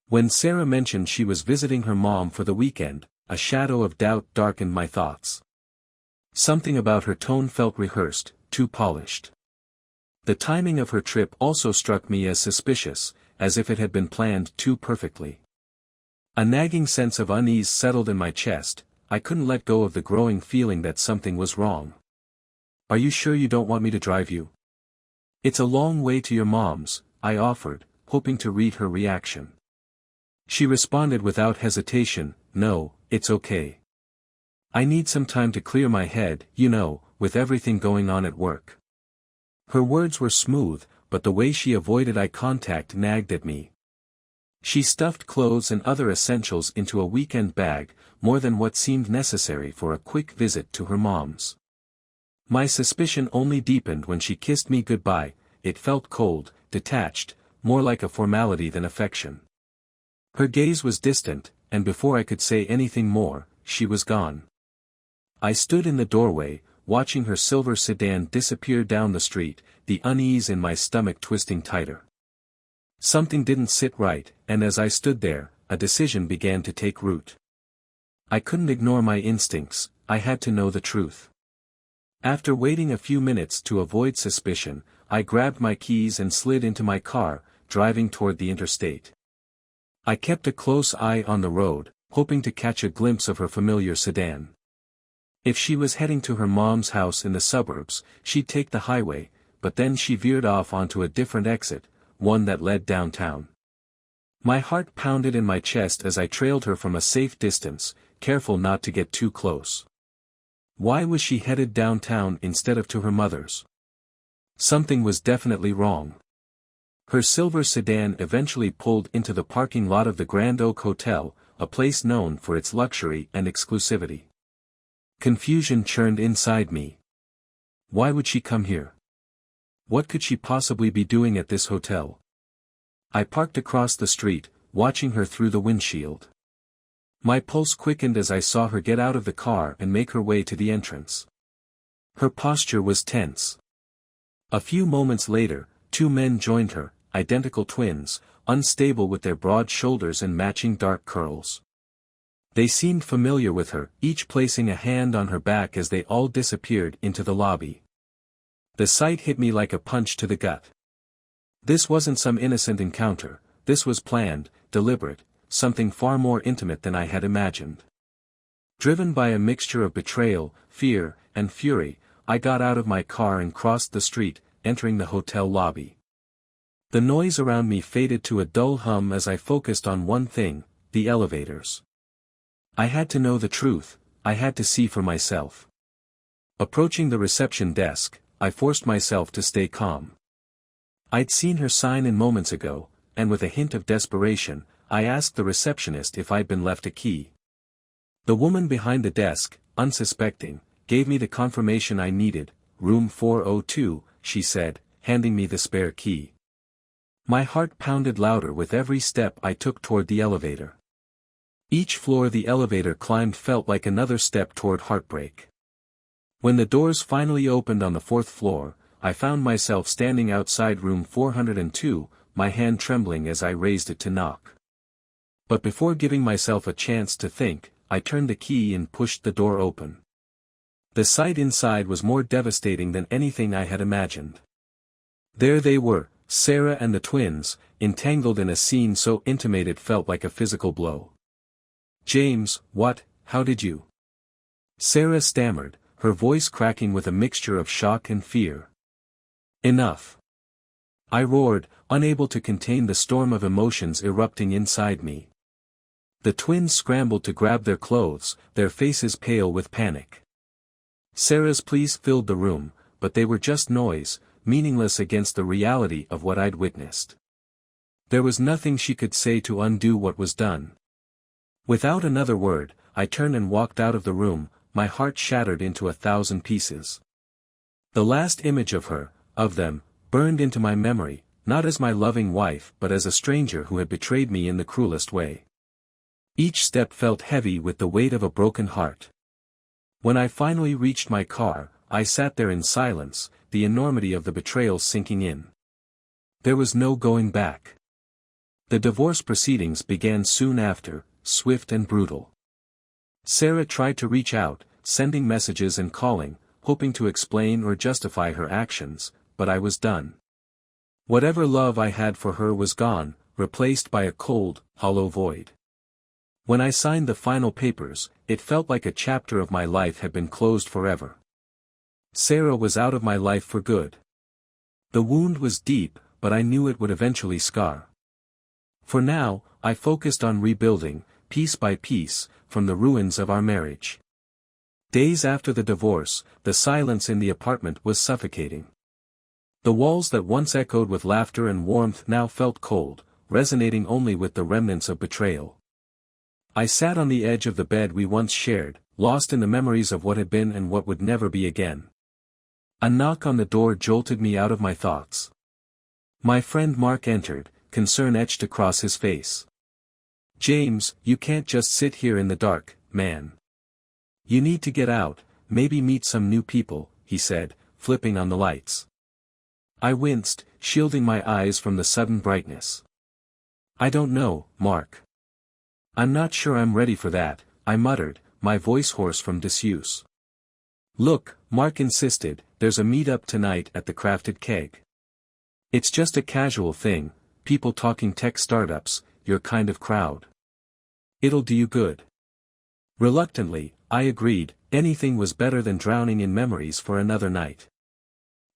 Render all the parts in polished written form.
When Sarah mentioned she was visiting her mom for the weekend, a shadow of doubt darkened my thoughts. Something about her tone felt rehearsed, too polished. The timing of her trip also struck me as suspicious, as if it had been planned too perfectly. A nagging sense of unease settled in my chest. I couldn't let go of the growing feeling that something was wrong. "Are you sure you don't want me to drive you?" "It's a long way to your mom's," I offered, hoping to read her reaction. She responded without hesitation, "No, it's okay. I need some time to clear my head, with everything going on at work." Her words were smooth, but the way she avoided eye contact nagged at me. She stuffed clothes and other essentials into a weekend bag, more than what seemed necessary for a quick visit to her mom's. My suspicion only deepened when she kissed me goodbye. It felt cold, detached, more like a formality than affection. Her gaze was distant, and before I could say anything more, she was gone. I stood in the doorway, watching her silver sedan disappear down the street, the unease in my stomach twisting tighter. Something didn't sit right, and as I stood there, a decision began to take root. I couldn't ignore my instincts, I had to know the truth. After waiting a few minutes to avoid suspicion, I grabbed my keys and slid into my car, driving toward the interstate. I kept a close eye on the road, hoping to catch a glimpse of her familiar sedan. If she was heading to her mom's house in the suburbs, she'd take the highway, but then she veered off onto a different exit, one that led downtown. My heart pounded in my chest as I trailed her from a safe distance, careful not to get too close. Why was she headed downtown instead of to her mother's? Something was definitely wrong. Her silver sedan eventually pulled into the parking lot of the Grand Oak Hotel, a place known for its luxury and exclusivity. Confusion churned inside me. Why would she come here? What could she possibly be doing at this hotel? I parked across the street, watching her through the windshield. My pulse quickened as I saw her get out of the car and make her way to the entrance. Her posture was tense. A few moments later, two men joined her, identical twins, unstable with their broad shoulders and matching dark curls. They seemed familiar with her, each placing a hand on her back as they all disappeared into the lobby. The sight hit me like a punch to the gut. This wasn't some innocent encounter, this was planned, deliberate, something far more intimate than I had imagined. Driven by a mixture of betrayal, fear, and fury, I got out of my car and crossed the street, entering the hotel lobby. The noise around me faded to a dull hum as I focused on one thing, the elevators. I had to know the truth, I had to see for myself. Approaching the reception desk, I forced myself to stay calm. I'd seen her sign in moments ago, and with a hint of desperation, I asked the receptionist if I'd been left a key. The woman behind the desk, unsuspecting, gave me the confirmation I needed. "Room 402, she said, handing me the spare key. My heart pounded louder with every step I took toward the elevator. Each floor the elevator climbed felt like another step toward heartbreak. When the doors finally opened on the fourth floor, I found myself standing outside room 402, my hand trembling as I raised it to knock. But before giving myself a chance to think, I turned the key and pushed the door open. The sight inside was more devastating than anything I had imagined. There they were, Sarah and the twins, entangled in a scene so intimate it felt like a physical blow. "James, how did you?" Sarah stammered, her voice cracking with a mixture of shock and fear. "Enough!" I roared, unable to contain the storm of emotions erupting inside me. The twins scrambled to grab their clothes, their faces pale with panic. Sarah's pleas filled the room, but they were just noise, meaningless against the reality of what I'd witnessed. There was nothing she could say to undo what was done. Without another word, I turned and walked out of the room, my heart shattered into 1,000 pieces. The last image of them, burned into my memory, not as my loving wife but as a stranger who had betrayed me in the cruelest way. Each step felt heavy with the weight of a broken heart. When I finally reached my car, I sat there in silence, the enormity of the betrayal sinking in. There was no going back. The divorce proceedings began soon after, swift and brutal. Sarah tried to reach out, sending messages and calling, hoping to explain or justify her actions, but I was done. Whatever love I had for her was gone, replaced by a cold, hollow void. When I signed the final papers, it felt like a chapter of my life had been closed forever. Sarah was out of my life for good. The wound was deep, but I knew it would eventually scar. For now, I focused on rebuilding, piece by piece, from the ruins of our marriage. Days after the divorce, the silence in the apartment was suffocating. The walls that once echoed with laughter and warmth now felt cold, resonating only with the remnants of betrayal. I sat on the edge of the bed we once shared, lost in the memories of what had been and what would never be again. A knock on the door jolted me out of my thoughts. My friend Mark entered, concern etched across his face. "James, you can't just sit here in the dark, man. You need to get out, maybe meet some new people," he said, flipping on the lights. I winced, shielding my eyes from the sudden brightness. "I don't know, Mark. I'm not sure I'm ready for that," I muttered, my voice hoarse from disuse. "Look," Mark insisted, "there's a meet-up tonight at the Crafted Keg. It's just a casual thing, people talking tech startups, your kind of crowd. It'll do you good." Reluctantly, I agreed, anything was better than drowning in memories for another night.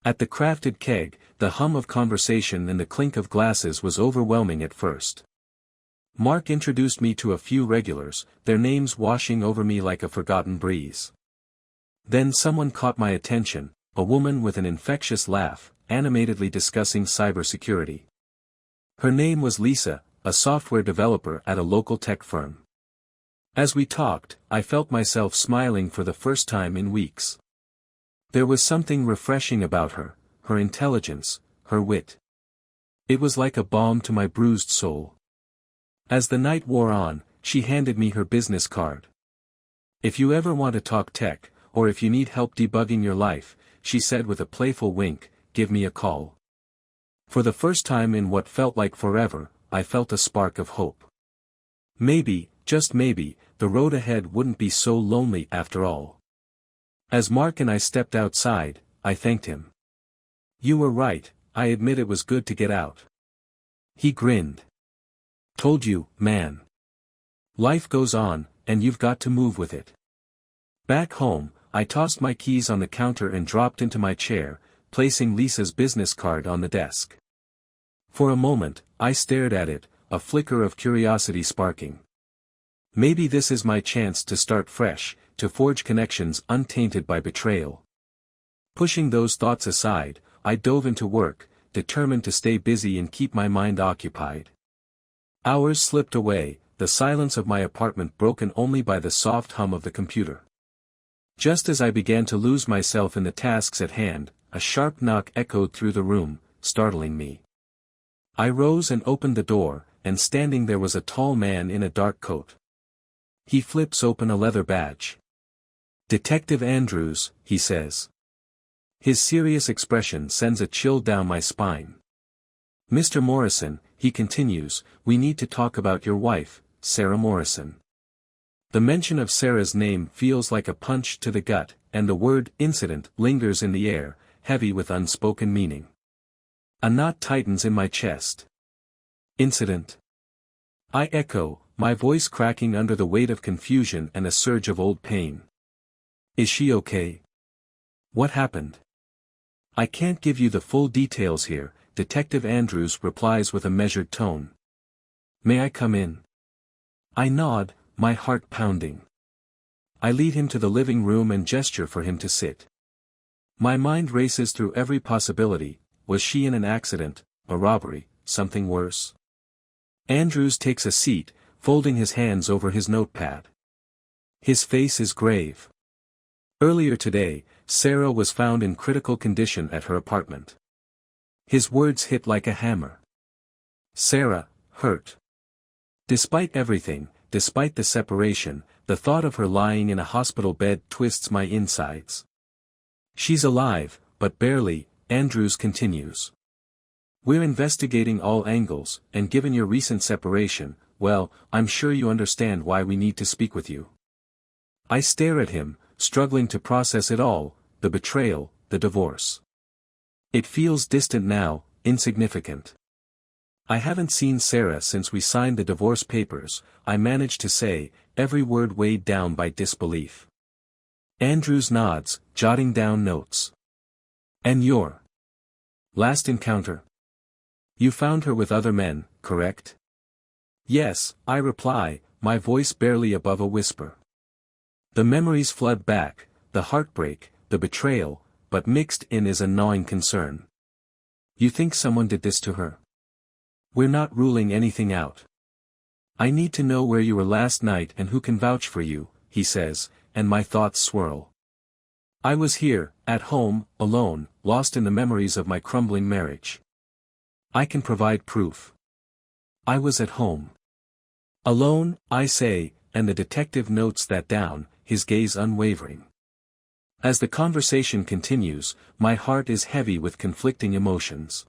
At the Crafted Keg, the hum of conversation and the clink of glasses was overwhelming at first. Mark introduced me to a few regulars, their names washing over me like a forgotten breeze. Then someone caught my attention, a woman with an infectious laugh, animatedly discussing cybersecurity. Her name was Lisa, a software developer at a local tech firm. As we talked, I felt myself smiling for the first time in weeks. There was something refreshing about her, her intelligence, her wit. It was like a balm to my bruised soul. As the night wore on, she handed me her business card. "If you ever want to talk tech, or if you need help debugging your life," she said with a playful wink, "give me a call." For the first time in what felt like forever, I felt a spark of hope. Maybe, just maybe, the road ahead wouldn't be so lonely after all. As Mark and I stepped outside, I thanked him. "You were right, I admit it was good to get out." He grinned. "Told you, man. Life goes on, and you've got to move with it." Back home, I tossed my keys on the counter and dropped into my chair, placing Lisa's business card on the desk. For a moment, I stared at it, a flicker of curiosity sparking. Maybe this is my chance to start fresh, to forge connections untainted by betrayal. Pushing those thoughts aside, I dove into work, determined to stay busy and keep my mind occupied. Hours slipped away, the silence of my apartment broken only by the soft hum of the computer. Just as I began to lose myself in the tasks at hand, a sharp knock echoed through the room, startling me. I rose and opened the door, and standing there was a tall man in a dark coat. He flips open a leather badge. "Detective Andrews," he says. His serious expression sends a chill down my spine. "Mr. Morrison," he continues, "we need to talk about your wife, Sarah Morrison." The mention of Sarah's name feels like a punch to the gut, and the word "incident" lingers in the air, heavy with unspoken meaning. A knot tightens in my chest. "Incident?" I echo, my voice cracking under the weight of confusion and a surge of old pain. "Is she okay? What happened?" "I can't give you the full details here," Detective Andrews replies with a measured tone. "May I come in?" I nod, my heart pounding. I lead him to the living room and gesture for him to sit. My mind races through every possibility. Was she in an accident, a robbery, something worse? Andrews takes a seat, folding his hands over his notepad. His face is grave. Earlier today, Sarah was found in critical condition at her apartment. His words hit like a hammer. Sarah, hurt. Despite everything, despite the separation, the thought of her lying in a hospital bed twists my insides. "She's alive, but barely," Andrews continues. We're investigating all angles, and given your recent separation, well, I'm sure you understand why we need to speak with you. I stare at him, struggling to process it all, the betrayal, the divorce. It feels distant now, insignificant. I haven't seen Sarah since we signed the divorce papers, I managed to say, every word weighed down by disbelief. Andrews nods, jotting down notes. And your last encounter? You found her with other men, correct? Yes, I reply, my voice barely above a whisper. The memories flood back, the heartbreak, the betrayal, but mixed in is a gnawing concern. You think someone did this to her? We're not ruling anything out. I need to know where you were last night and who can vouch for you, he says, and my thoughts swirl. I was here, at home, alone, lost in the memories of my crumbling marriage. I can provide proof. I was at home. Alone, I say, and the detective notes that down, his gaze unwavering. As the conversation continues, my heart is heavy with conflicting emotions.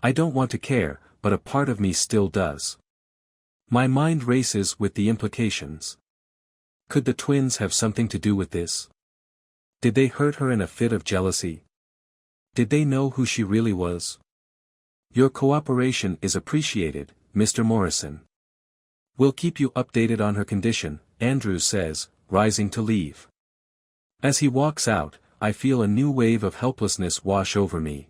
I don't want to care, but a part of me still does. My mind races with the implications. Could the twins have something to do with this? Did they hurt her in a fit of jealousy? Did they know who she really was? Your cooperation is appreciated, Mr. Morrison. We'll keep you updated on her condition, Andrews says, rising to leave. As he walks out, I feel a new wave of helplessness wash over me.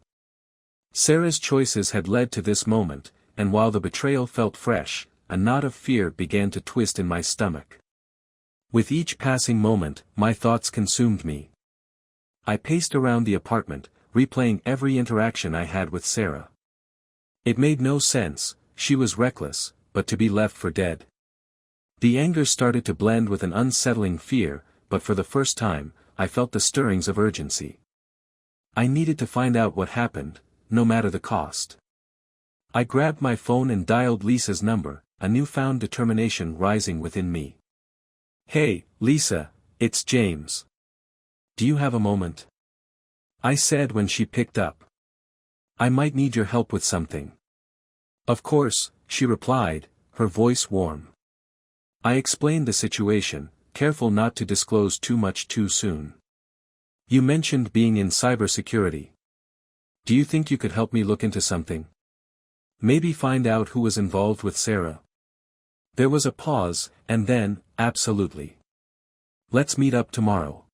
Sarah's choices had led to this moment, and while the betrayal felt fresh, a knot of fear began to twist in my stomach. With each passing moment, my thoughts consumed me. I paced around the apartment, replaying every interaction I had with Sarah. It made no sense, she was reckless, but to be left for dead. The anger started to blend with an unsettling fear, but for the first time, I felt the stirrings of urgency. I needed to find out what happened, no matter the cost. I grabbed my phone and dialed Lisa's number, a newfound determination rising within me. Hey, Lisa, it's James. Do you have a moment? I said when she picked up. I might need your help with something. Of course, she replied, her voice warm. I explained the situation, careful not to disclose too much too soon. You mentioned being in cybersecurity. Do you think you could help me look into something? Maybe find out who was involved with Sarah? There was a pause, and then, absolutely. Let's meet up tomorrow.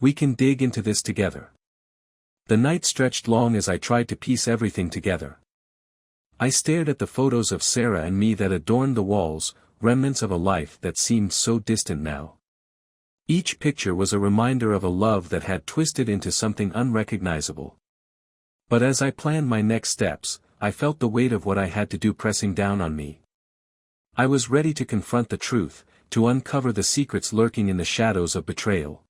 We can dig into this together. The night stretched long as I tried to piece everything together. I stared at the photos of Sarah and me that adorned the walls, remnants of a life that seemed so distant now. Each picture was a reminder of a love that had twisted into something unrecognizable. But as I planned my next steps, I felt the weight of what I had to do pressing down on me. I was ready to confront the truth, to uncover the secrets lurking in the shadows of betrayal.